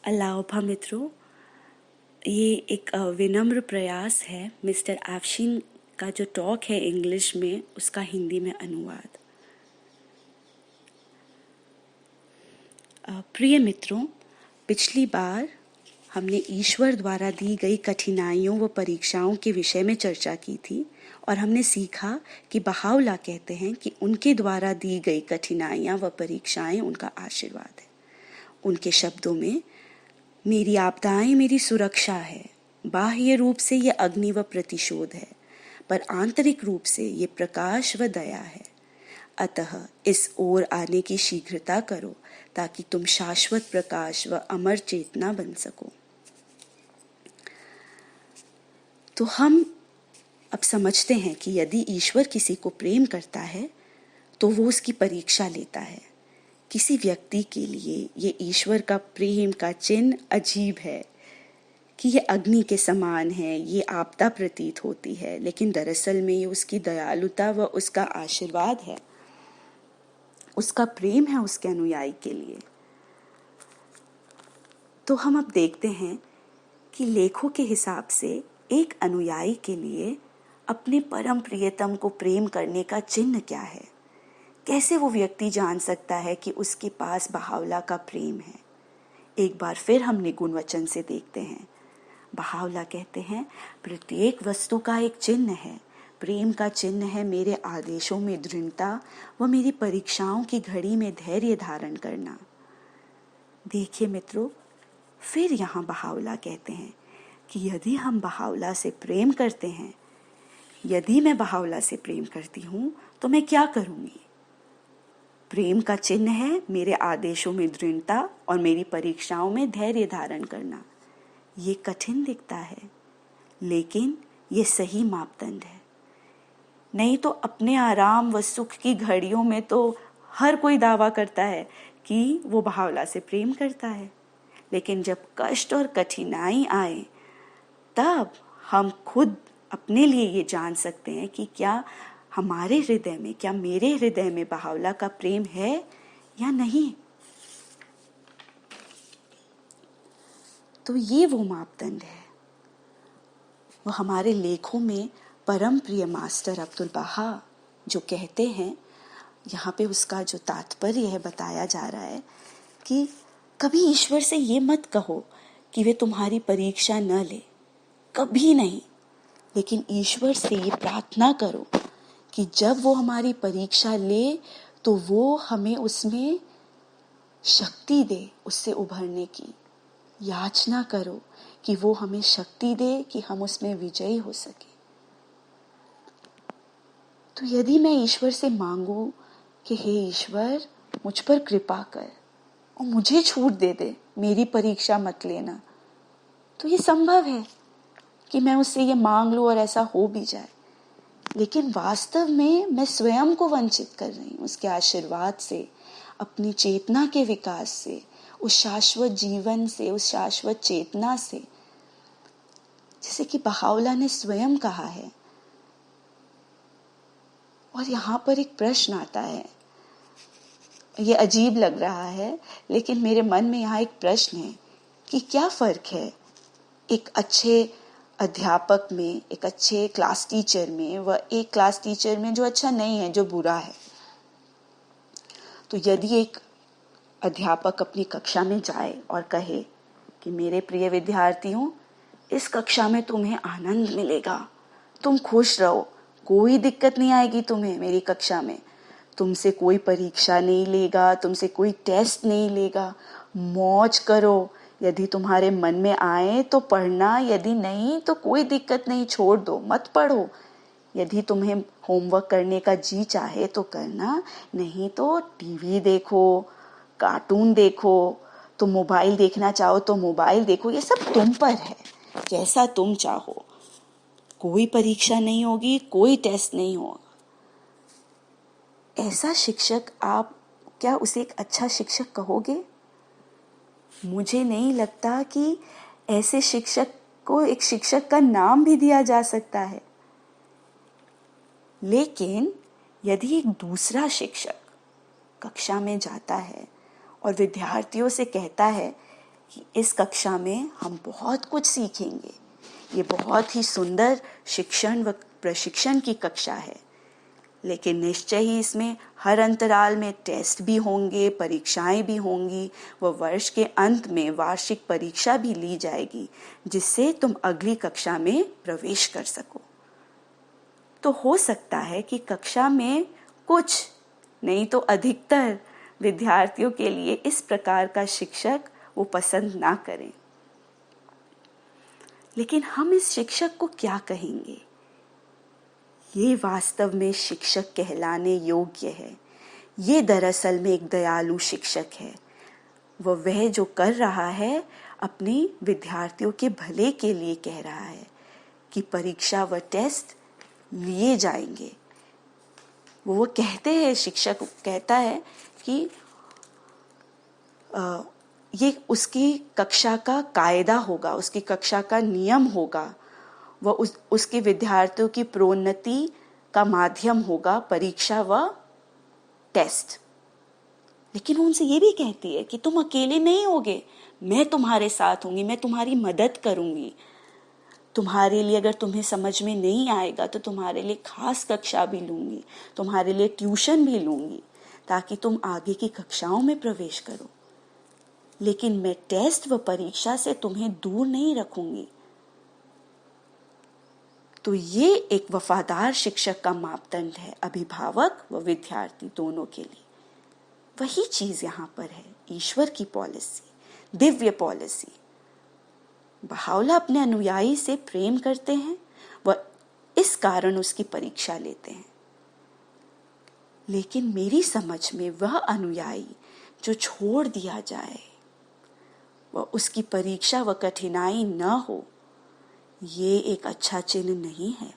अलाउपा मित्रों, ये एक विनम्र प्रयास है मिस्टर आफशीन का जो टॉक है इंग्लिश में, उसका हिंदी में अनुवाद। प्रिय मित्रों, पिछली बार हमने ईश्वर द्वारा दी गई कठिनाइयों व परीक्षाओं के विषय में चर्चा की थी और हमने सीखा कि बहाउला कहते हैं कि उनके द्वारा दी गई कठिनाइयाँ व परीक्षाएं उनका आशीर्वाद है। उनके शब्दों में, मेरी आपदाएं मेरी सुरक्षा है। बाह्य रूप से ये अग्नि व प्रतिशोध है, पर आंतरिक रूप से ये प्रकाश व दया है। अतः इस ओर आने की शीघ्रता करो ताकि तुम शाश्वत प्रकाश व अमर चेतना बन सको। तो हम अब समझते हैं कि यदि ईश्वर किसी को प्रेम करता है तो वो उसकी परीक्षा लेता है। किसी व्यक्ति के लिए ये ईश्वर का प्रेम का चिन्ह अजीब है कि ये अग्नि के समान है, ये आपदा प्रतीत होती है, लेकिन दरअसल में ये उसकी दयालुता व उसका आशीर्वाद है, उसका प्रेम है उसके अनुयायी के लिए। तो हम अब देखते हैं कि लेखों के हिसाब से एक अनुयायी के लिए अपने परम प्रियतम को प्रेम करने का चिन्ह क्या है। कैसे वो व्यक्ति जान सकता है कि उसके पास बहावला का प्रेम है। एक बार फिर हम निगुण वचन से देखते हैं। बहावला कहते हैं, प्रत्येक वस्तु का एक चिन्ह है। प्रेम का चिन्ह है मेरे आदेशों में दृढ़ता व मेरी परीक्षाओं की घड़ी में धैर्य धारण करना। देखिए मित्रों, फिर यहाँ बहावला कहते हैं कि यदि हम बहावला से प्रेम करते हैं, यदि मैं बहावला से प्रेम करती हूँ तो मैं क्या करूँगी। प्रेम का चिन्ह है मेरे आदेशों में दृढ़ता और मेरी परीक्षाओं में धैर्य धारण करना। ये कठिन दिखता है, लेकिन ये सही मापदंड है। नहीं तो अपने आराम व सुख की घड़ियों में तो हर कोई दावा करता है कि वो बहावला से प्रेम करता है, लेकिन जब कष्ट और कठिनाई आए तब हम खुद अपने लिए ये जान सकते हैं कि क्या हमारे हृदय में, क्या मेरे हृदय में बहावला का प्रेम है या नहीं। तो ये वो मापदंड है। वो हमारे लेखों में परम प्रिय मास्टर अब्दुल बहा जो कहते हैं, यहाँ पे उसका जो तात्पर्य है बताया जा रहा है कि कभी ईश्वर से ये मत कहो कि वे तुम्हारी परीक्षा न ले, कभी नहीं। लेकिन ईश्वर से ये प्रार्थना करो कि जब वो हमारी परीक्षा ले तो वो हमें उसमें शक्ति दे, उससे उभरने की याचना करो कि वो हमें शक्ति दे कि हम उसमें विजयी हो सके। तो यदि मैं ईश्वर से मांगू कि हे ईश्वर, मुझ पर कृपा कर और मुझे छूट दे दे, मेरी परीक्षा मत लेना, तो ये संभव है कि मैं उससे ये मांग लूं और ऐसा हो भी जाए। लेकिन वास्तव में मैं स्वयं को वंचित कर रही हूँ उसके आशीर्वाद से, अपनी चेतना के विकास से, उस शाश्वत जीवन से, उस शाश्वत चेतना से, जैसे कि बहावला ने स्वयं कहा है। और यहाँ पर एक प्रश्न आता है, ये अजीब लग रहा है, लेकिन मेरे मन में यहाँ एक प्रश्न है कि क्या फर्क है एक अच्छे अध्यापक में, एक अच्छे क्लास टीचर में व एक क्लास टीचर में जो अच्छा नहीं है, जो बुरा है। तो यदि एक अध्यापक अपनी कक्षा में जाए और कहे कि मेरे प्रिय विद्यार्थियों, इस कक्षा में तुम्हें आनंद मिलेगा, तुम खुश रहो, कोई दिक्कत नहीं आएगी तुम्हें मेरी कक्षा में, तुमसे कोई परीक्षा नहीं लेगा, तुमसे कोई टेस्ट नहीं लेगा, मौज करो, यदि तुम्हारे मन में आए तो पढ़ना, यदि नहीं तो कोई दिक्कत नहीं, छोड़ दो, मत पढ़ो। यदि तुम्हें होमवर्क करने का जी चाहे तो करना, नहीं तो टीवी देखो, कार्टून देखो, तो मोबाइल देखना चाहो तो मोबाइल देखो, ये सब तुम पर है, जैसा तुम चाहो। कोई परीक्षा नहीं होगी, कोई टेस्ट नहीं होगा। ऐसा शिक्षक आप क्या उसे एक अच्छा शिक्षक कहोगे? मुझे नहीं लगता कि ऐसे शिक्षक को एक शिक्षक का नाम भी दिया जा सकता है। लेकिन यदि एक दूसरा शिक्षक कक्षा में जाता है और विद्यार्थियों से कहता है कि इस कक्षा में हम बहुत कुछ सीखेंगे। ये बहुत ही सुंदर शिक्षण व प्रशिक्षण की कक्षा है, लेकिन निश्चय ही इसमें हर अंतराल में टेस्ट भी होंगे, परीक्षाएं भी होंगी व वर्ष के अंत में वार्षिक परीक्षा भी ली जाएगी, जिससे तुम अगली कक्षा में प्रवेश कर सको। तो हो सकता है कि कक्षा में कुछ नहीं तो अधिकतर विद्यार्थियों के लिए इस प्रकार का शिक्षक वो पसंद ना करें, लेकिन हम इस शिक्षक को क्या कहेंगे? ये वास्तव में शिक्षक कहलाने योग्य है। ये दरअसल में एक दयालु शिक्षक है। वह जो कर रहा है अपने विद्यार्थियों के भले के लिए कह रहा है कि परीक्षा व टेस्ट लिए जाएंगे। वो कहते हैं, शिक्षक कहता है कि ये उसकी कक्षा का कायदा होगा, उसकी कक्षा का नियम होगा, वह उसके विद्यार्थियों की प्रोन्नति का माध्यम होगा परीक्षा व टेस्ट। लेकिन वो उनसे ये भी कहती है कि तुम अकेले नहीं होगे, मैं तुम्हारे साथ होंगी, मैं तुम्हारी मदद करूंगी। तुम्हारे लिए अगर तुम्हें समझ में नहीं आएगा तो तुम्हारे लिए खास कक्षा भी लूंगी, तुम्हारे लिए ट्यूशन भी लूंगी, ताकि तुम आगे की कक्षाओं में प्रवेश करो। लेकिन मैं टेस्ट व परीक्षा से तुम्हें दूर नहीं रखूंगी। तो ये एक वफादार शिक्षक का मापदंड है अभिभावक व विद्यार्थी दोनों के लिए। वही चीज यहाँ पर है, ईश्वर की पॉलिसी, दिव्य पॉलिसी। बहावला अपने अनुयायी से प्रेम करते हैं व इस कारण उसकी परीक्षा लेते हैं। लेकिन मेरी समझ में वह अनुयायी जो छोड़ दिया जाए व उसकी परीक्षा व कठिनाई न हो, ये एक अच्छा चिन्ह नहीं है।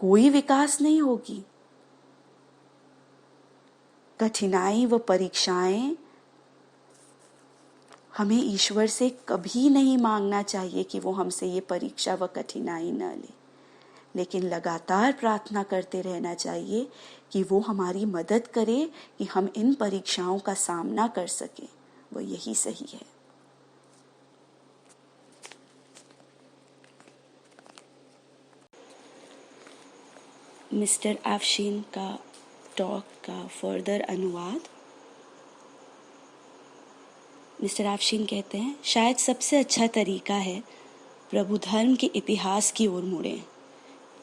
कोई विकास नहीं होगी। कठिनाई व परीक्षाएं हमें ईश्वर से कभी नहीं मांगना चाहिए कि वो हमसे ये परीक्षा व कठिनाई न ले, लेकिन लगातार प्रार्थना करते रहना चाहिए कि वो हमारी मदद करे कि हम इन परीक्षाओं का सामना कर सकें। वो यही सही है। मिस्टर आफ्शीन का टॉक का फर्दर अनुवाद। मिस्टर आफ्शीन कहते हैं, शायद सबसे अच्छा तरीका है प्रभु धर्म के इतिहास की ओर मुड़ें,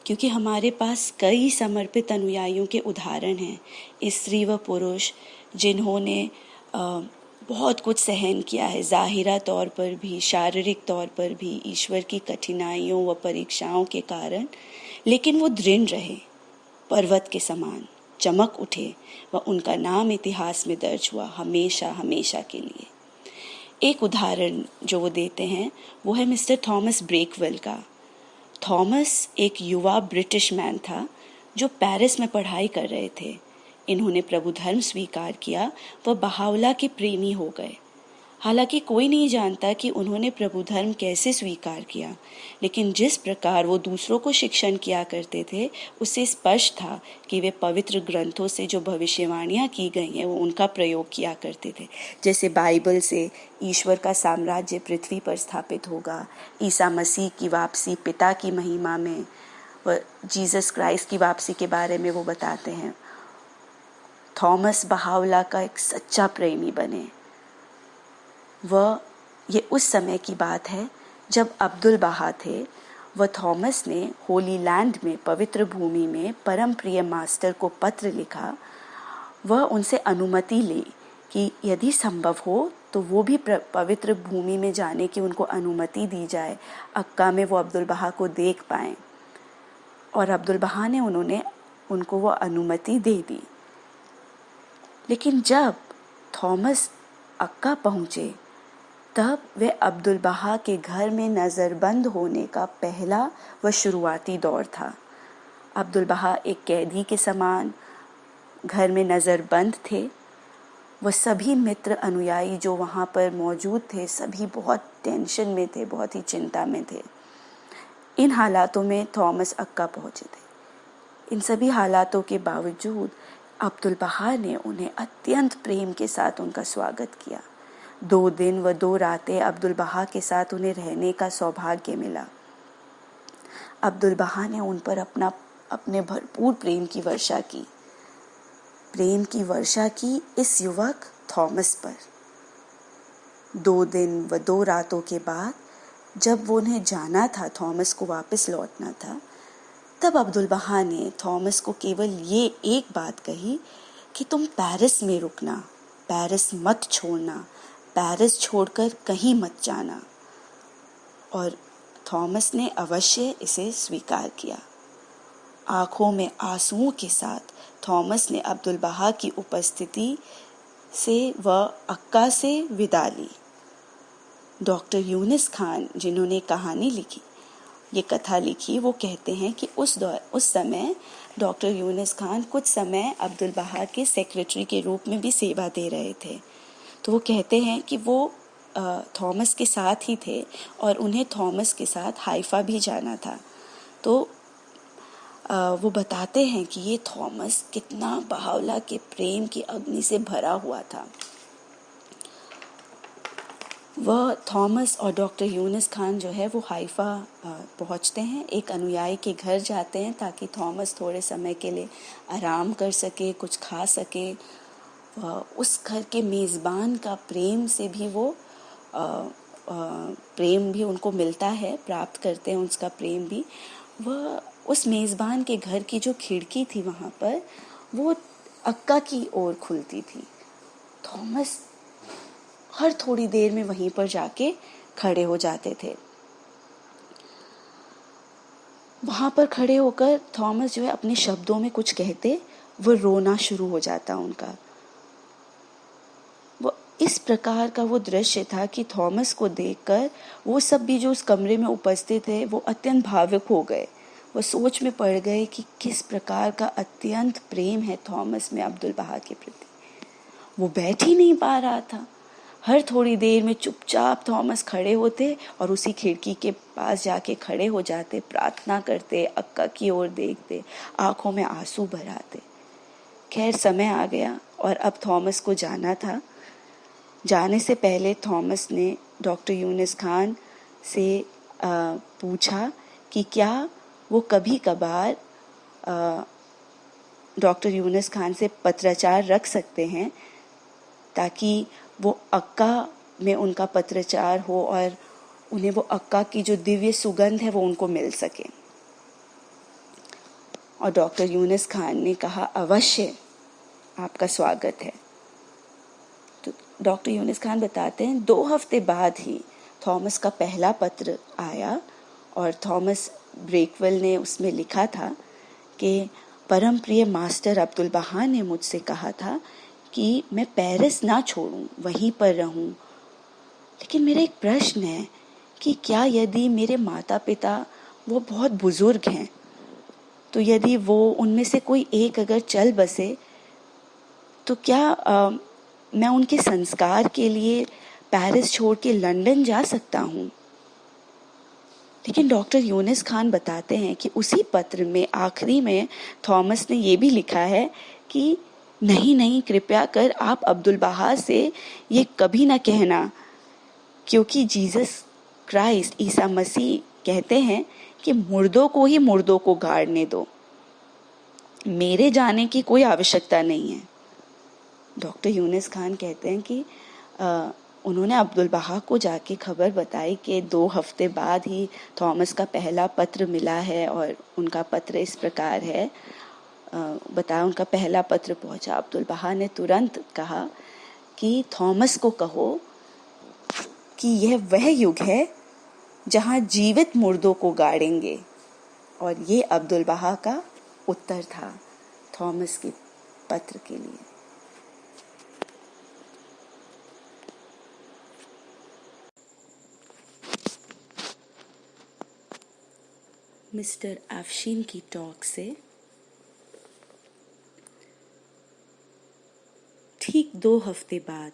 क्योंकि हमारे पास कई समर्पित अनुयायियों के उदाहरण हैं, स्त्री व पुरुष जिन्होंने बहुत कुछ सहन किया है, ज़ाहिरा तौर पर भी, शारीरिक तौर पर भी, ईश्वर की कठिनाइयों व परीक्षाओं के कारण, लेकिन वो दृढ़ रहे, पर्वत के समान चमक उठे व उनका नाम इतिहास में दर्ज हुआ हमेशा हमेशा के लिए। एक उदाहरण जो वो देते हैं वो है मिस्टर थॉमस ब्रेकवेल का। थॉमस एक युवा ब्रिटिश मैन था जो पेरिस में पढ़ाई कर रहे थे। इन्होंने प्रभु धर्म स्वीकार किया व बहावला के प्रेमी हो गए। हालांकि कोई नहीं जानता कि उन्होंने प्रभु धर्म कैसे स्वीकार किया, लेकिन जिस प्रकार वो दूसरों को शिक्षण किया करते थे उससे स्पष्ट था कि वे पवित्र ग्रंथों से जो भविष्यवाणियाँ की गई हैं वो उनका प्रयोग किया करते थे। जैसे बाइबल से ईश्वर का साम्राज्य पृथ्वी पर स्थापित होगा, ईसा मसीह की वापसी पिता की महिमा में, व जीसस क्राइस्ट की वापसी के बारे में वो बताते हैं। थॉमस बहावला का एक सच्चा प्रेमी बने। ये उस समय की बात है जब अब्दुल बहा थे। वह थॉमस ने होली लैंड में, पवित्र भूमि में परम प्रिय मास्टर को पत्र लिखा। वह उनसे अनुमति ली कि यदि संभव हो तो वो भी पवित्र भूमि में जाने की उनको अनुमति दी जाए, अक्का में वो अब्दुल बहा को देख पाएं। और अब्दुल बहा ने उनको वो अनुमति दे दी। लेकिन जब थॉमस अक्का पहुँचे तब वे अब्दुल बहा के घर में नज़रबंद होने का पहला व शुरुआती दौर था। अब्दुल बहा एक कैदी के समान घर में नज़रबंद थे। वह सभी मित्र अनुयायी जो वहाँ पर मौजूद थे सभी बहुत टेंशन में थे, बहुत ही चिंता में थे। इन हालातों में थॉमस अक्का पहुँचे थे। इन सभी हालातों के बावजूद अब्दुल बहा ने उन्हें अत्यंत प्रेम के साथ उनका स्वागत किया। 2 दिन व 2 रातें अब्दुल बहा के साथ उन्हें रहने का सौभाग्य मिला। अब्दुल बहा ने उन पर अपने भरपूर प्रेम की वर्षा की। प्रेम की वर्षा की इस युवक थॉमस पर। 2 दिन व 2 रातों के बाद जब वो उन्हें जाना था, थॉमस को वापस लौटना था, तब अब्दुल बहा ने थॉमस को केवल ये एक बात कही कि तुम पेरिस में रुकना, पेरिस मत छोड़ना, पेरिस छोड़कर कहीं मत जाना। और थॉमस ने अवश्य इसे स्वीकार किया। आंखों में आंसुओं के साथ थॉमस ने अब्दुल बहा की उपस्थिति से व अक्का से विदा ली। डॉक्टर यूनिस खान, जिन्होंने कहानी लिखी, ये कथा लिखी, वो कहते हैं कि उस समय डॉक्टर यूनिस खान कुछ समय अब्दुल बहा के सेक्रेटरी के रूप में भी सेवा दे रहे थे। तो वो कहते हैं कि वो थॉमस के साथ ही थे और उन्हें थॉमस के साथ हाइफा भी जाना था। तो वो बताते हैं कि ये थॉमस कितना बावला के प्रेम की अग्नि से भरा हुआ था। वह थॉमस और डॉक्टर यूनिस खान जो है वो हाइफा पहुंचते हैं, एक अनुयायी के घर जाते हैं ताकि थॉमस थोड़े समय के लिए आराम कर सके, कुछ खा सके। उस घर के मेज़बान का प्रेम से भी वो प्रेम भी उनको मिलता है, प्राप्त करते हैं उसका प्रेम भी। वह उस मेज़बान के घर की जो खिड़की थी वहाँ पर, वो अक्का की ओर खुलती थी। थॉमस हर थोड़ी देर में वहीं पर जाके खड़े हो जाते थे। वहां पर खड़े होकर थॉमस जो है अपने शब्दों में कुछ कहते, वो रोना शुरू हो जाता उनका। वो इस प्रकार का वो दृश्य था कि थॉमस को देखकर वो सब भी जो उस कमरे में उपस्थित थे वो अत्यंत भावुक हो गए। वो सोच में पड़ गए कि किस प्रकार का अत्यंत प्रेम है थॉमस में अब्दुल बहा के प्रति। वो बैठ ही नहीं पा रहा था। हर थोड़ी देर में चुपचाप थॉमस खड़े होते और उसी खिड़की के पास जाके खड़े हो जाते, प्रार्थना करते, अक्का की ओर देखते, आंखों में आंसू भर आते। खैर समय आ गया और अब थॉमस को जाना था। जाने से पहले थॉमस ने डॉक्टर यूनिस खान से पूछा कि क्या वो कभी कभार डॉक्टर यूनिस खान से पत्राचार रख सकते हैं, ताकि वो अक्का में उनका पत्राचार हो और उन्हें वो अक्का की जो दिव्य सुगंध है वो उनको मिल सके। और डॉक्टर यूनिस खान ने कहा, अवश्य आपका स्वागत है। तो डॉक्टर यूनिस खान बताते हैं 2 हफ्ते बाद ही थॉमस का पहला पत्र आया और थॉमस ब्रेकवेल ने उसमें लिखा था कि परम प्रिय मास्टर अब्दुल बहा ने मुझसे कहा था कि मैं पेरिस ना छोड़ूं, वहीं पर रहूं। लेकिन मेरा एक प्रश्न है कि क्या यदि मेरे माता पिता वो बहुत बुजुर्ग हैं, तो यदि वो उनमें से कोई एक अगर चल बसे, तो क्या मैं उनके संस्कार के लिए पेरिस छोड़ के लंदन जा सकता हूँ? लेकिन डॉक्टर यूनिस खान बताते हैं कि उसी पत्र में आखिरी में थॉमस ने ये भी लिखा है कि नहीं, कृपया कर आप अब्दुल बहा से ये कभी ना कहना, क्योंकि जीसस क्राइस्ट, ईसा मसीह कहते हैं कि मुर्दों को ही मुर्दों को गाड़ने दो, मेरे जाने की कोई आवश्यकता नहीं है। डॉक्टर यूनिस खान कहते हैं कि उन्होंने अब्दुल बहा को जाके खबर बताई कि 2 हफ्ते बाद ही थॉमस का पहला पत्र मिला है और उनका पत्र इस प्रकार है। बताया उनका पहला पत्र पहुंचा। अब्दुल बहा ने तुरंत कहा कि थॉमस को कहो कि यह वह युग है जहां जीवित मुर्दों को गाड़ेंगे। और ये अब्दुल बहा का उत्तर था थॉमस के पत्र के लिए। मिस्टर अफशीन की टॉक से ठीक 2 हफ्ते बाद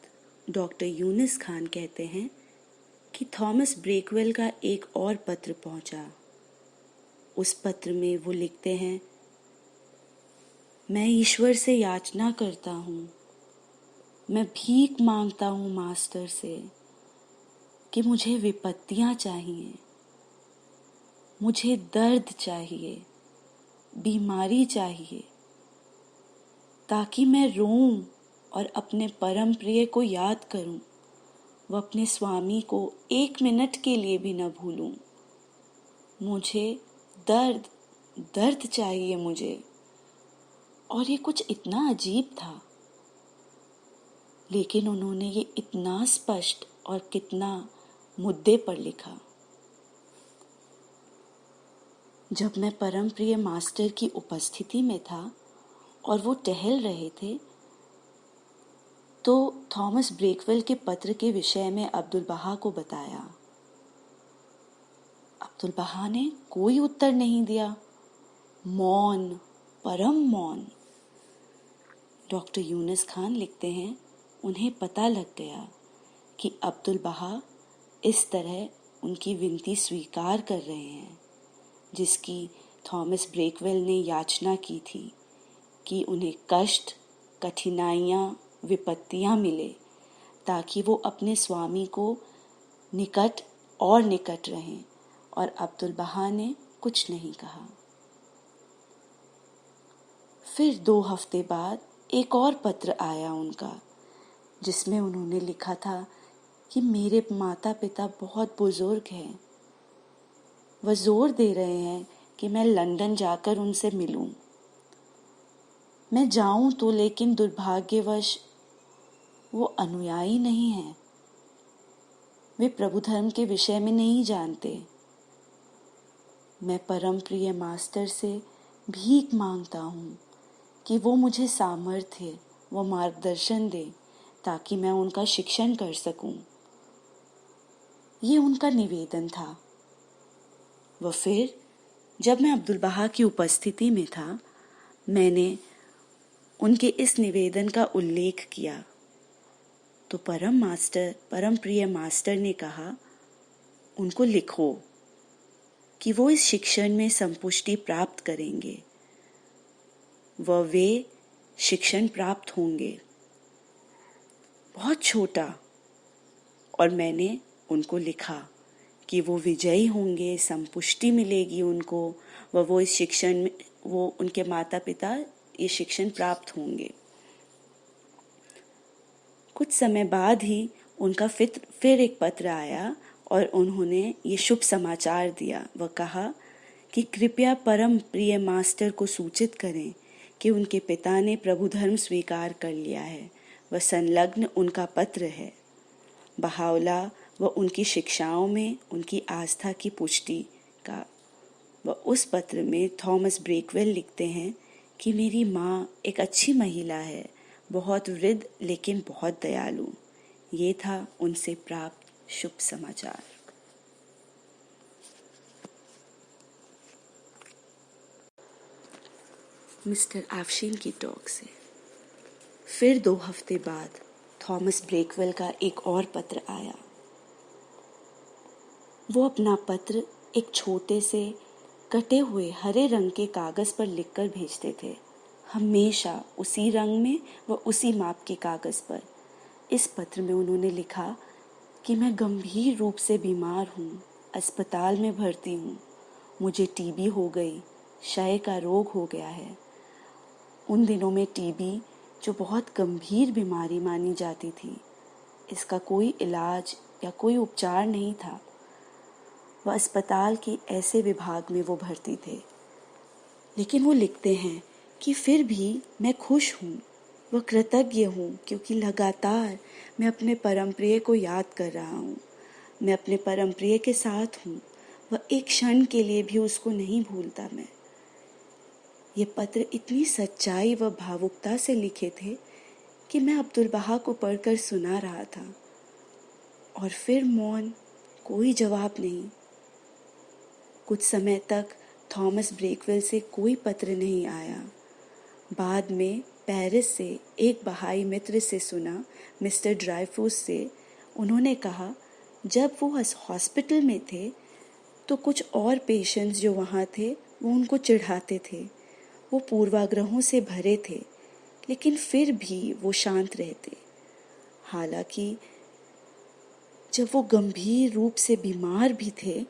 डॉक्टर यूनिस खान कहते हैं कि थॉमस ब्रेकवेल का एक और पत्र पहुंचा। उस पत्र में वो लिखते हैं, मैं ईश्वर से याचना करता हूँ मैं भीख मांगता हूँ मास्टर से कि मुझे विपत्तियाँ चाहिए, मुझे दर्द चाहिए, बीमारी चाहिए, ताकि मैं रोऊं और अपने परम प्रिय को याद करूं, व अपने स्वामी को 1 मिनट के लिए भी न भूलूं। मुझे दर्द दर्द चाहिए मुझे। और ये कुछ इतना अजीब था, लेकिन उन्होंने ये इतना स्पष्ट और कितना मुद्दे पर लिखा। जब मैं परम प्रिय मास्टर की उपस्थिति में था और वो टहल रहे थे, तो थॉमस ब्रेकवेल के पत्र के विषय में अब्दुल बहा को बताया। अब्दुल बहा ने कोई उत्तर नहीं दिया, मौन, परम मौन। डॉक्टर यूनुस खान लिखते हैं, उन्हें पता लग गया कि अब्दुल बहा इस तरह उनकी विनती स्वीकार कर रहे हैं, जिसकी थॉमस ब्रेकवेल ने याचना की थी कि उन्हें कष्ट, कठिनाइयाँ, विपत्तियाँ मिले, ताकि वो अपने स्वामी को निकट और निकट रहें। और अब्दुल बहा ने कुछ नहीं कहा। फिर 2 हफ्ते बाद एक और पत्र आया उनका, जिसमें उन्होंने लिखा था कि मेरे माता पिता बहुत बुजुर्ग हैं। वह जोर दे रहे हैं कि मैं लंदन जाकर उनसे मिलूं। मैं जाऊं तो, लेकिन दुर्भाग्यवश वो अनुयायी नहीं हैं। वे प्रभु धर्म के विषय में नहीं जानते। मैं परम प्रिय मास्टर से भीख मांगता हूँ कि वो मुझे सामर्थ्य व मार्गदर्शन दे, ताकि मैं उनका शिक्षण कर सकूं। ये उनका निवेदन था। व फिर जब मैं अब्दुल बहा की उपस्थिति में था, मैंने उनके इस निवेदन का उल्लेख किया, तो परम प्रिय मास्टर ने कहा, उनको लिखो कि वो इस शिक्षण में संपुष्टि प्राप्त करेंगे व वे शिक्षण प्राप्त होंगे। बहुत छोटा। और मैंने उनको लिखा कि वो विजयी होंगे, संपुष्टि मिलेगी उनको, व वो इस शिक्षण में, वो उनके माता पिता ये शिक्षण प्राप्त होंगे। कुछ समय बाद ही उनका फिर एक पत्र आया और उन्होंने ये शुभ समाचार दिया। वह कहा कि कृपया परम प्रिय मास्टर को सूचित करें कि उनके पिता ने प्रभु धर्म स्वीकार कर लिया है। वह संलग्न उनका पत्र है। बहावला व उनकी शिक्षाओं में उनकी आस्था की पुष्टि का। वह उस पत्र में थॉमस ब्रेकवेल लिखते हैं कि मेरी माँ एक अच्छी महिला है, बहुत वृद्ध लेकिन बहुत दयालु। ये था उनसे प्राप्त शुभ समाचार। मिस्टर एफ्शिन की टॉक से। फिर 2 हफ्ते बाद थॉमस ब्रेकवेल का एक और पत्र आया। वो अपना पत्र एक छोटे से कटे हुए हरे रंग के कागज पर लिखकर भेजते थे, हमेशा उसी रंग में व उसी माप के कागज पर। इस पत्र में उन्होंने लिखा कि मैं गंभीर रूप से बीमार हूँ, अस्पताल में भर्ती हूँ, मुझे टीबी हो गई, क्षय का रोग हो गया है। उन दिनों में टीबी, जो बहुत गंभीर बीमारी मानी जाती थी, इसका कोई इलाज या कोई उपचार नहीं था। वह अस्पताल के ऐसे विभाग में वो भर्ती थे। लेकिन वो लिखते हैं कि फिर भी मैं खुश हूँ व कृतज्ञ हूँ, क्योंकि लगातार मैं अपने परमप्रिय को याद कर रहा हूँ। मैं अपने परमप्रिय के साथ हूँ, वह एक क्षण के लिए भी उसको नहीं भूलता मैं। ये पत्र इतनी सच्चाई व भावुकता से लिखे थे कि मैं अब्दुल बहा को पढ़कर सुना रहा था। और फिर मौन, कोई जवाब नहीं। कुछ समय तक थॉमस ब्रेकवेल से कोई पत्र नहीं आया। बाद में पेरिस से एक बहाई मित्र से सुना, मिस्टर ड्राइफूस से। उन्होंने कहा जब वो हॉस्पिटल में थे तो कुछ और पेशेंट्स जो वहाँ थे वो उनको चिढ़ाते थे। वो पूर्वाग्रहों से भरे थे, लेकिन फिर भी वो शांत रहते। हालांकि जब वो गंभीर रूप से बीमार भी थे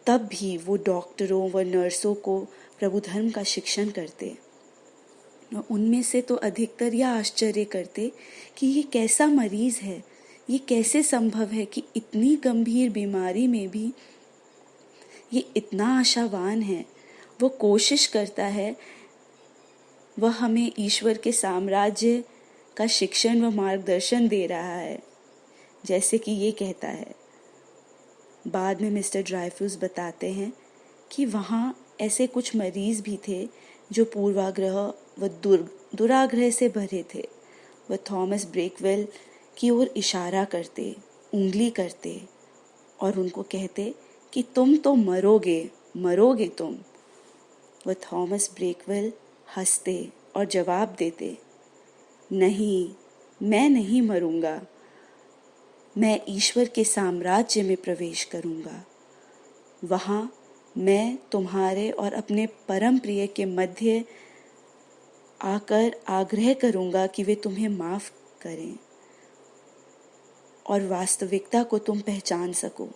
तब भी वो डॉक्टरों व नर्सों को प्रभु धर्म का शिक्षण करते। उनमें से तो अधिकतर यह आश्चर्य करते कि ये कैसा मरीज है, ये कैसे संभव है कि इतनी गंभीर बीमारी में भी ये इतना आशावान है, वो कोशिश करता है, वह हमें ईश्वर के साम्राज्य का शिक्षण व मार्गदर्शन दे रहा है, जैसे कि ये कहता है। बाद में मिस्टर ड्राइफ्यूज बताते हैं कि वहाँ ऐसे कुछ मरीज भी थे जो पूर्वाग्रह व दुराग्रह से भरे थे। वह थॉमस ब्रेकवेल की ओर इशारा करते, उंगली करते और उनको कहते कि तुम तो मरोगे, मरोगे तुम। वह थॉमस ब्रेकवेल हंसते और जवाब देते, नहीं, मैं नहीं मरूंगा, मैं ईश्वर के साम्राज्य में प्रवेश करूंगा। वहाँ मैं तुम्हारे और अपने परम प्रिय के मध्य आकर आग्रह करूंगा कि वे तुम्हें माफ करें और वास्तविकता को तुम पहचान सको।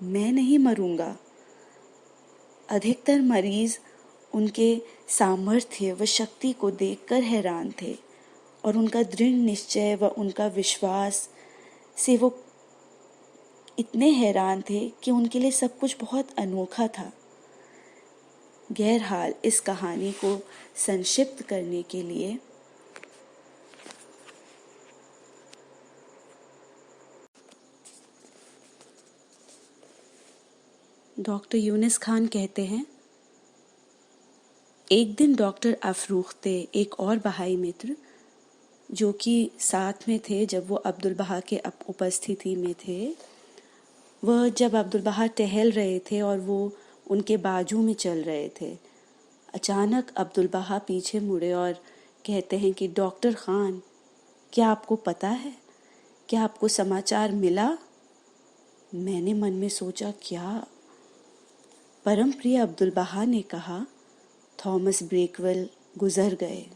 मैं नहीं मरूंगा। अधिकतर मरीज उनके सामर्थ्य व शक्ति को देखकर हैरान थे और उनका दृढ़ निश्चय व उनका विश्वास से वो इतने हैरान थे कि उनके लिए सब कुछ बहुत अनोखा था। गहरहाल इस कहानी को संक्षिप्त करने के लिए डॉक्टर यूनिस खान कहते हैं, एक दिन डॉक्टर अफरूख्ते, एक और बहाई मित्र जो कि साथ में थे जब वो अब्दुल बहा के उपस्थिति में थे, वह जब अब्दुल बहा टहल रहे थे और वो उनके बाजू में चल रहे थे, अचानक अब्दुल बहा पीछे मुड़े और कहते हैं कि डॉक्टर खान, क्या आपको पता है, क्या आपको समाचार मिला? मैंने मन में सोचा, क्या? परम प्रिय अब्दुल बहा ने कहा, थॉमस ब्रेकवेल गुजर गए।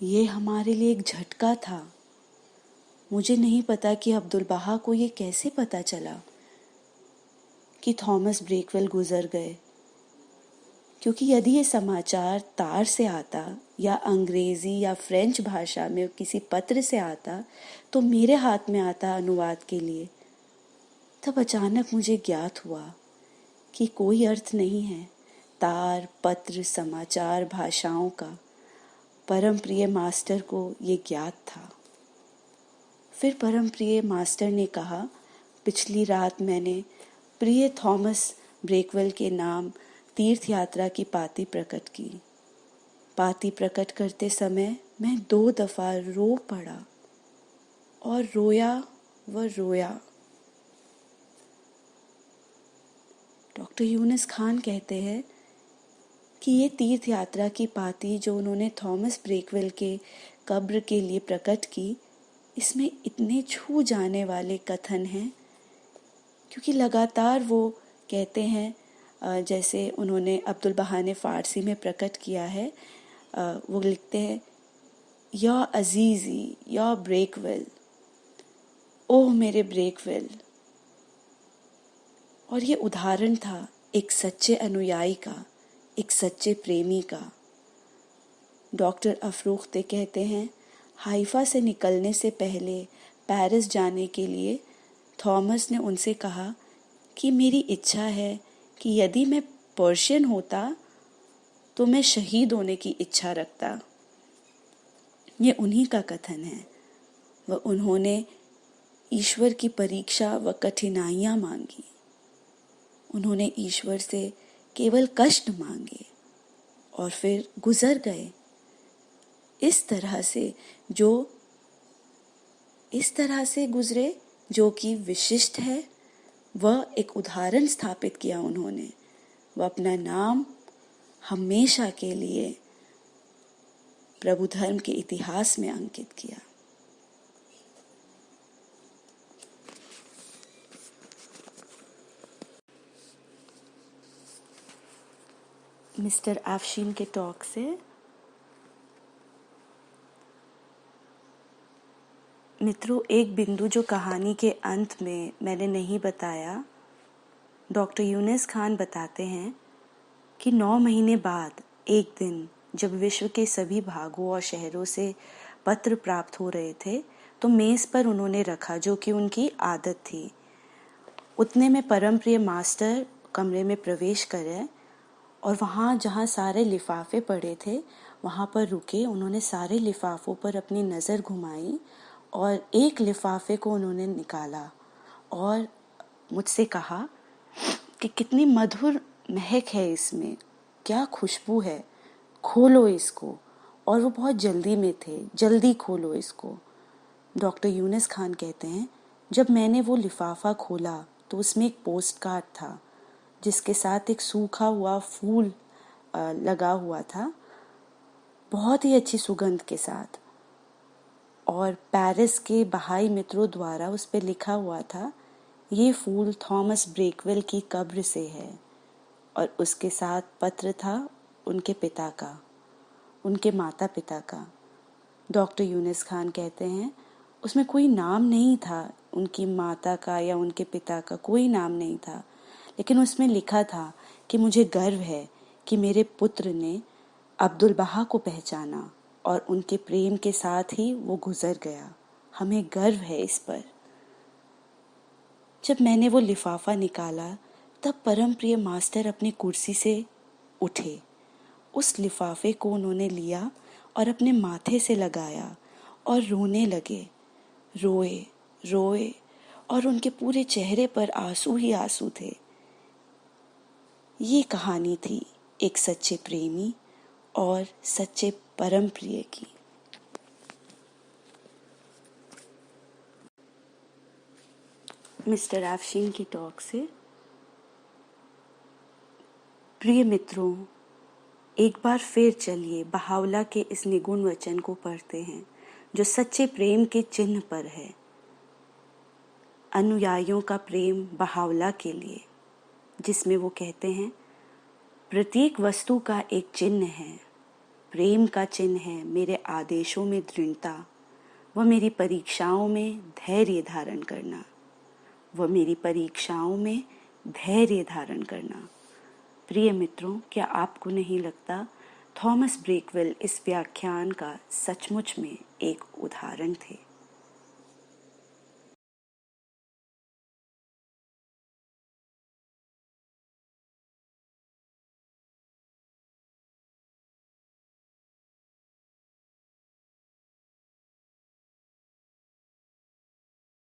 ये हमारे लिए एक झटका था। मुझे नहीं पता कि अब्दुल बहा को ये कैसे पता चला कि थॉमस ब्रेकवेल गुजर गए, क्योंकि यदि ये समाचार तार से आता या अंग्रेजी या फ्रेंच भाषा में किसी पत्र से आता तो मेरे हाथ में आता अनुवाद के लिए। तब अचानक मुझे ज्ञात हुआ कि कोई अर्थ नहीं है तार, पत्र, समाचार, भाषाओं का। परम प्रिय मास्टर को ये ज्ञात था। फिर परम प्रिय मास्टर ने कहा, पिछली रात मैंने प्रिय थॉमस ब्रेकवेल के नाम तीर्थ यात्रा की पाती प्रकट की। पाती प्रकट करते समय मैं 2 दफा रो पड़ा और रोया व रोया। डॉक्टर यूनिस खान कहते हैं कि ये तीर्थ यात्रा की पाती जो उन्होंने थॉमस ब्रेकवेल के कब्र के लिए प्रकट की, इसमें इतने छू जाने वाले कथन हैं, क्योंकि लगातार वो कहते हैं, जैसे उन्होंने अब्दुल बहा ने फ़ारसी में प्रकट किया है, वो लिखते हैं, या अजीज़ी या ब्रेकवेल, ओह मेरे ब्रेकवेल। और ये उदाहरण था एक सच्चे अनुयायी का, एक सच्चे प्रेमी का। डॉक्टर अफरूख्ते कहते हैं, हाइफा से निकलने से पहले पेरिस जाने के लिए थॉमस ने उनसे कहा कि मेरी इच्छा है कि यदि मैं पर्शियन होता तो मैं शहीद होने की इच्छा रखता। ये उन्हीं का कथन है। वह उन्होंने ईश्वर की परीक्षा व कठिनाइयाँ मांगी। उन्होंने ईश्वर से केवल कष्ट मांगे और फिर गुजर गए। इस तरह से गुजरे जो कि विशिष्ट है। वह एक उदाहरण स्थापित किया उन्होंने। वह अपना नाम हमेशा के लिए प्रभु धर्म के इतिहास में अंकित किया। मिस्टर आफशीन के टॉक से मित्रों, एक बिंदु जो कहानी के अंत में मैंने नहीं बताया, डॉक्टर यूनिस खान बताते हैं कि 9 महीने बाद एक दिन जब विश्व के सभी भागों और शहरों से पत्र प्राप्त हो रहे थे, तो मेज़ पर उन्होंने रखा, जो कि उनकी आदत थी। उतने में परम प्रिय मास्टर कमरे में प्रवेश करे और वहाँ जहाँ सारे लिफाफे पड़े थे वहाँ पर रुके। उन्होंने सारे लिफाफों पर अपनी नज़र घुमाई और एक लिफाफे को उन्होंने निकाला और मुझसे कहा कि कितनी मधुर महक है इसमें, क्या खुशबू है, खोलो इसको। और वो बहुत जल्दी में थे, जल्दी खोलो इसको। डॉक्टर यूनिस खान कहते हैं, जब मैंने वो लिफाफा खोला तो उसमें एक पोस्ट कार्ड था जिसके साथ एक सूखा हुआ फूल लगा हुआ था, बहुत ही अच्छी सुगंध के साथ। और पेरिस के बहाई मित्रों द्वारा उस पर लिखा हुआ था, ये फूल थॉमस ब्रेकवेल की कब्र से है। और उसके साथ पत्र था उनके पिता का, उनके माता पिता का। डॉक्टर यूनिस खान कहते हैं, उसमें कोई नाम नहीं था उनकी माता का या उनके पिता का, कोई नाम नहीं था, लेकिन उसमें लिखा था कि मुझे गर्व है कि मेरे पुत्र ने अब्दुल बहा को पहचाना और उनके प्रेम के साथ ही वो गुजर गया। हमें गर्व है इस पर। जब मैंने वो लिफाफा निकाला तब परम प्रिय मास्टर अपनी कुर्सी से उठे। उस लिफाफे को उन्होंने लिया और अपने माथे से लगाया और रोने लगे। रोए रोए और उनके पूरे चेहरे पर आंसू ही आंसू थे। ये कहानी थी एक सच्चे प्रेमी और सच्चे परम प्रिय की। मिस्टर आफशीन की टॉक से। प्रिय मित्रों, एक बार फिर चलिए बहावला के इस निगुण वचन को पढ़ते हैं जो सच्चे प्रेम के चिन्ह पर है। अनुयायियों का प्रेम बहावला के लिए, जिसमें वो कहते हैं, प्रत्येक वस्तु का एक चिन्ह है। प्रेम का चिन्ह है मेरे आदेशों में दृढ़ता व मेरी परीक्षाओं में धैर्य धारण करना। वह मेरी परीक्षाओं में धैर्य धारण करना। प्रिय मित्रों, क्या आपको नहीं लगता थॉमस ब्रेकवेल इस व्याख्यान का सचमुच में एक उदाहरण थे?